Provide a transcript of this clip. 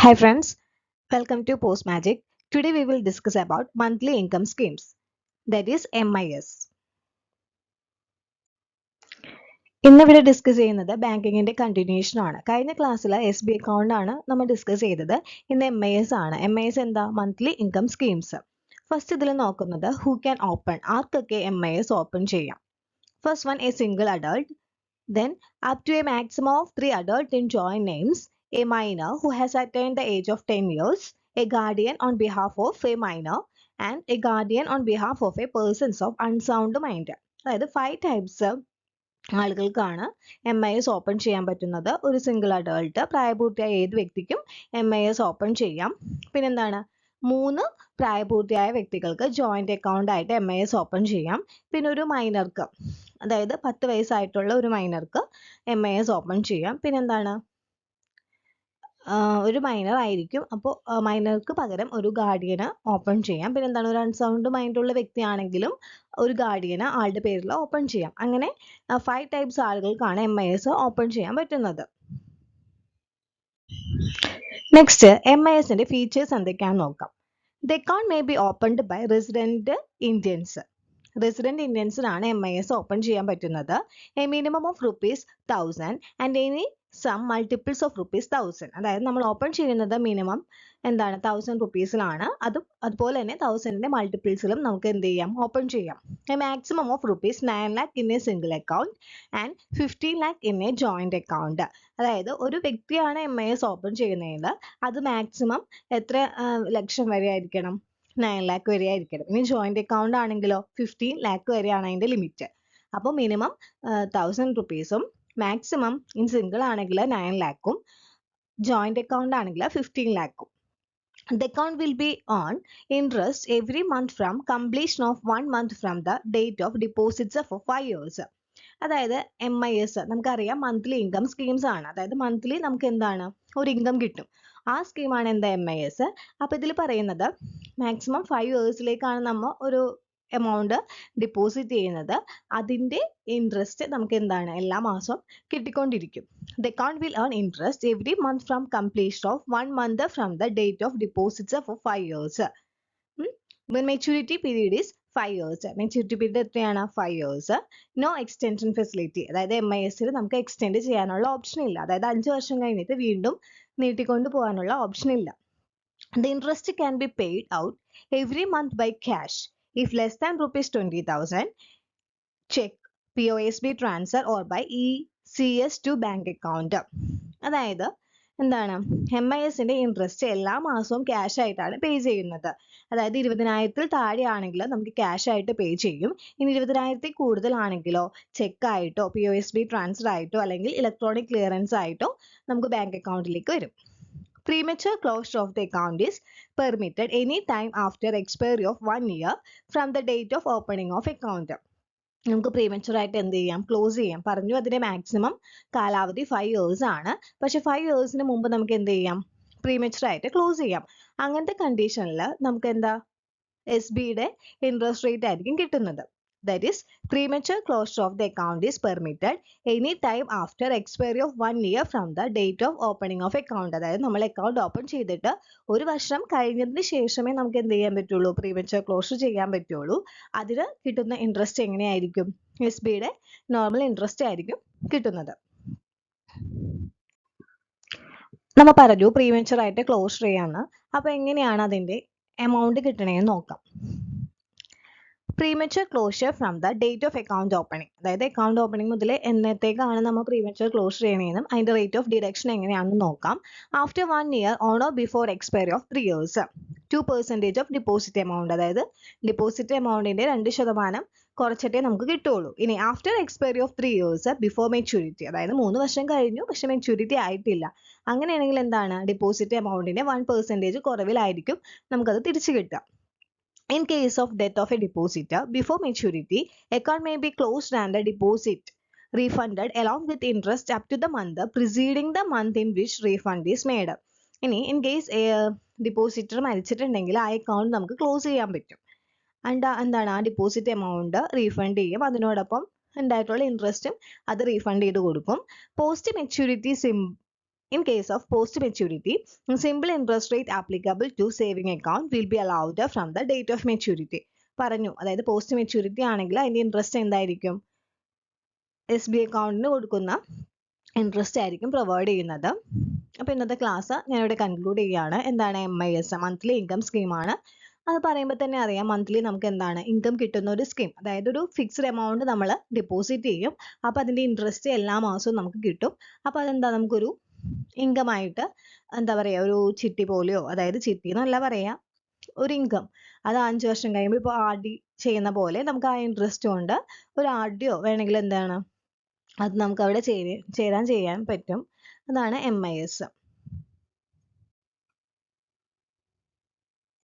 Hi friends, welcome to Post Magic. Today we will discuss about monthly income schemes, that is MIS. ഇന്നിവിടെ discuss ചെയ്യുന്നത് ബാങ്കിങ്ങിന്റെ continuation ആണ്. കഴിഞ്ഞ ക്ലാസ്സിൽ SB account ആണ് നമ്മൾ ഡിസ്കസ് ചെയ്തത്. ഇന്ന് MIS ആണ്. MIS എന്താ? Monthly income schemes. ഫസ്റ്റ് ഇതിൽ നോക്കുന്നത് ഹു ക്യാൻ ഓപ്പൺ, ആർക്കൊക്കെ MIS ഓപ്പൺ ചെയ്യാം. First one, A single adult. Then up to a maximum of 3 adult in joint names, a minor who has attained the age of 10 years, a guardian on behalf of a minor, and a guardian on behalf of a persons of unsound mind. അതായത് 5 types ആളുകൾക്കാണ് MIS open ചെയ്യാൻ പറ്റുന്നത്. ഒരു single adult, പ്രായപൂർത്തിയായ ഏത് വ്യക്തിക്കും MIS open ചെയ്യാം. പിന്നെന്താണ്, 3 പ്രായപൂർത്തിയായ വ്യക്തികൾക്ക് ജോയിന്റ് അക്കൗണ്ട് ആയിട്ട് MIS ഓപ്പൺ ചെയ്യാം. പിന്നെ ഒരു മൈനർക്ക്, അതായത് 10 വയസ്സായിട്ടുള്ള ഒരു മൈനർക്ക് MIS ഓപ്പൺ ചെയ്യാം. പിന്നെന്താണ്, ഒരു മൈനർ ആയിരിക്കും, അപ്പോൾ മൈനർക്ക് പകരം ഒരു ഗാർഡിയന് ഓപ്പൺ ചെയ്യാം. പിന്നെന്താണ്, ഒരു അൺസൗണ്ട് മൈൻഡുള്ള വ്യക്തിയാണെങ്കിലും ഒരു ഗാർഡിയന് ആളുടെ പേരിൽ ഓപ്പൺ ചെയ്യാം. അങ്ങനെ 5 ടൈപ്സ് ആളുകൾക്കാണ് MIS ഓപ്പൺ ചെയ്യാൻ പറ്റുന്നത്. നെക്സ്റ്റ്, MISന്റെ ഫീച്ചേഴ്സ് എന്തൊക്കെയാണെന്ന് നോക്കാം. The account may be opened by resident Indians. Resident ഇന്ത്യൻസിനാണ് MIS ഓപ്പൺ ചെയ്യാൻ പറ്റുന്നത്. A minimum of ₹1000 and any sum multiples of ₹1000. അതായത് നമ്മൾ ഓപ്പൺ ചെയ്യുന്നത് മിനിമം എന്താണ്, 1000 റുപ്പീസിലാണ്. അതുപോലെ തന്നെ 1000ന്റെ മൾട്ടിപ്പിൾസിലും നമുക്ക് എന്ത് ചെയ്യാം, ഓപ്പൺ ചെയ്യാം. A maximum of ₹9 lakh in A single account and 15 lakh in A joint account. അതായത് ഒരു വ്യക്തിയാണ് MIS ഓപ്പൺ ചെയ്യുന്നതെങ്കിൽ അത് മാക്സിമം എത്ര ലക്ഷം വരെ ആയിരിക്കണം, 9 lakh വരെ ആയിരിക്കണം. ഇനി ജോയിന്റ് അക്കൗണ്ട് ആണെങ്കിലോ 15 lakh വരെയാണ് അതിന്റെ ലിമിറ്റ്. അപ്പോൾ മിനിമം 1000 റുപ്പീസും മാക്സിമം ഇൻ സിംഗിൾ ആണെങ്കിൽ 9 lakhും ജോയിന്റ് അക്കൗണ്ട് ആണെങ്കിൽ 15 lakhും. The account will be on interest every month from completion of 1 month from the date of deposits for 5 years. അതായത് MIS നമുക്കറിയാം മന്ത്ലി ഇൻകം സ്കീംസ് ആണ്. അതായത് monthly നമുക്ക് എന്താണ്, ഒരു ഇൻകം കിട്ടും. ആ സ്കീമാണ് എന്താ, MIS. അപ്പോൾ ഇതിൽ പറയുന്നത് മാക്സിമം 5 ഇയേഴ്സിലേക്കാണ് നമ്മൾ ഒരു എമൗണ്ട് ഡിപ്പോസിറ്റ് ചെയ്യുന്നത്. അതിൻ്റെ ഇൻട്രസ്റ്റ് നമുക്ക് എന്താണ്, എല്ലാ മാസവും കിട്ടിക്കൊണ്ടിരിക്കും. The account will earn interest every month from completion of 1 month from the date of deposits for 5 years. When maturity period is 5 years. Maturity period എത്രയാണ്, 5 years. നോ എക്സ്റ്റൻഷൻ ഫെസിലിറ്റി, അതായത് MISൽ നമുക്ക് extend ചെയ്യാനുള്ള option ഇല്ല. അതായത് 5 വർഷം കഴിഞ്ഞിട്ട് വീണ്ടും നീട്ടിക്കൊണ്ട് പോകാനുള്ള ഓപ്ഷൻ ഇല്ല. The interest can be paid out every month by cash if less than ₹20,000, check, POSB transfer or by ECS to bank account. അതായത് എന്താണ്, MISന്റെ ഇൻട്രസ്റ്റ് എല്ലാ മാസവും ക്യാഷ് ആയിട്ടാണ് പേ ചെയ്യുന്നത്. അതായത് 20,000 താഴെയാണെങ്കിൽ നമുക്ക് ക്യാഷ് ആയിട്ട് പേ ചെയ്യും. ഇനി 20,000 കൂടുതലാണെങ്കിലോ ചെക്ക് ആയിട്ടോ POSB ട്രാൻസ്ഫർ ആയിട്ടോ അല്ലെങ്കിൽ ഇലക്ട്രോണിക് ക്ലിയറൻസ് ആയിട്ടോ നമുക്ക് ബാങ്ക് അക്കൗണ്ടിലേക്ക് വരും. Premature closure of the account is permitted any time after expiry of 1 year from the date of opening of account. നമുക്ക് പ്രീമച്വർ ആയിട്ട് എന്ത് ചെയ്യാം, ക്ലോസ് ചെയ്യാം. പറഞ്ഞു അതിന്റെ മാക്സിമം കാലാവധി 5 years ആണ്. പക്ഷെ 5 yearsന് മുമ്പ് നമുക്ക് എന്ത് ചെയ്യാം, പ്രീമച്വർ ആയിട്ട് ക്ലോസ് ചെയ്യാം. അങ്ങനത്തെ കണ്ടീഷനിൽ നമുക്ക് എന്താ, SBയുടെ ഇൻട്രസ്റ്റ് റേറ്റ് ആയിരിക്കും കിട്ടുന്നത്. That is, premature closure of the account is permitted any time after expiry of 1 year from the date of opening of account. അതായത് നമ്മൾ അക്കൗണ്ട് ഓപ്പൺ ചെയ്തിട്ട് 1 വർഷം കഴിഞ്ഞതിന് ശേഷമേ നമുക്ക് എന്ത് ചെയ്യാൻ പറ്റുള്ളൂ, പ്രീമച്വർ ക്ലോഷർ ചെയ്യാൻ പറ്റുള്ളൂ. അതിന് കിട്ടുന്ന ഇൻട്രസ്റ്റ് എങ്ങനെയായിരിക്കും, SBയുടെ നോർമൽ ഇൻട്രസ്റ്റ് ആയിരിക്കും കിട്ടുന്നത്. നമ്മൾ പറഞ്ഞു പ്രീമച്വർ ആയിട്ട് ക്ലോഷർ ചെയ്യാന്ന്. അപ്പോൾ എങ്ങനെയാണ് അതിന്റെ എമൗണ്ട് കിട്ടണേന്ന് നോക്കാം. Premature closure from the date of account opening, അതായത് അക്കൗണ്ട് ഓപ്പണിംഗ് മുതൽ എന്നത്തേക്കാണ് നമ്മൾ പ്രീമച്വർ ക്ലോഷർ ചെയ്യണമെന്നും അതിന്റെ റേറ്റ് ഓഫ് ഡിഡക്ഷൻ എങ്ങനെയാണെന്ന് നോക്കാം. After 1 year on or before expiry of 3 years, 2% of deposit amount, അതായത് ഡിപ്പോസിറ്റ് എമൗണ്ടിന്റെ 2% കുറച്ചിട്ടേ നമുക്ക് കിട്ടുള്ളൂ. ഇനി after expiry of 3 years before maturity, അതായത് 3 വർഷം കഴിഞ്ഞു പക്ഷെ മെച്യൂരിറ്റി ആയിട്ടില്ല. അങ്ങനെയാണെങ്കിൽ എന്താണ്, ഡിപ്പോസിറ്റ് എമൗണ്ടിന്റെ 1% കുറവിലായിരിക്കും നമുക്കത് തിരിച്ചു കിട്ടുക. In case of death of a depositor before maturity, account may be closed and the deposit refunded along with interest up to the month preceding the month in which refund is made. ഇനി in case depositor മരിച്ചിട്ടുണ്ടെങ്കിൽ ആ account നമുക്ക് close ചെയ്യാൻ പറ്റും. എന്താണ്, ആ deposit amount refund ചെയ്യും, അതിനോടൊപ്പം ഉണ്ടായിട്ടുള്ള ഇൻട്രസ്റ്റും അത് റീഫണ്ട് ചെയ്ത് കൊടുക്കും. Post maturity In case of post maturity, simple interest rate applicable to saving account will be allowed from the date of maturity. പറഞ്ഞു, അതായത് പോസ്റ്റ് മെച്യൂരിറ്റി ആണെങ്കിൽ അതിന്റെ ഇൻട്രസ്റ്റ് എന്തായിരിക്കും? SB അക്കൗണ്ടിന് കൊടുക്കുന്ന ഇൻട്രസ്റ്റ് ആയിരിക്കും പ്രൊവൈഡ് ചെയ്യുന്നത്. അപ്പോൾ ഇന്നത്തെ ക്ലാസ് ഞാനിവിടെ കൺക്ലൂഡ് ചെയ്യുകയാണ്. എന്താണ് MIS? മന്ത്ലി ഇൻകം സ്കീമാണ്. അത് പറയുമ്പോൾ തന്നെ അറിയാം, മന്ത്ലി നമുക്ക് എന്താണ് ഇൻകം കിട്ടുന്ന ഒരു സ്കീം. അതായത് ഒരു ഫിക്സ്ഡ് എമൗണ്ട് നമ്മൾ ഡെപ്പോസിറ്റ് ചെയ്യും. അപ്പോൾ അതിൻ്റെ ഇൻട്രസ്റ്റ് എല്ലാ മാസവും നമുക്ക് കിട്ടും. അപ്പോൾ അതെന്താ നമുക്കൊരു ഇൻകം ആയിട്ട് എന്താ പറയുക, ഒരു ചിട്ടി പോലെയോ, അതായത് ചിട്ടി എന്നല്ല പറയാം, ഒരു ഇൻകം. അത് 5 വർഷം കഴിയുമ്പോൾ ഇപ്പോൾ RD ചെയ്യുന്ന പോലെ നമുക്ക് ആ ഇൻട്രസ്റ്റ് കൊണ്ട് ഒരു RDയോ വേണമെങ്കിൽ എന്താണ് അത് നമുക്ക് അവിടെ ചെയ്യാൻ പറ്റും. അതാണ് MIS.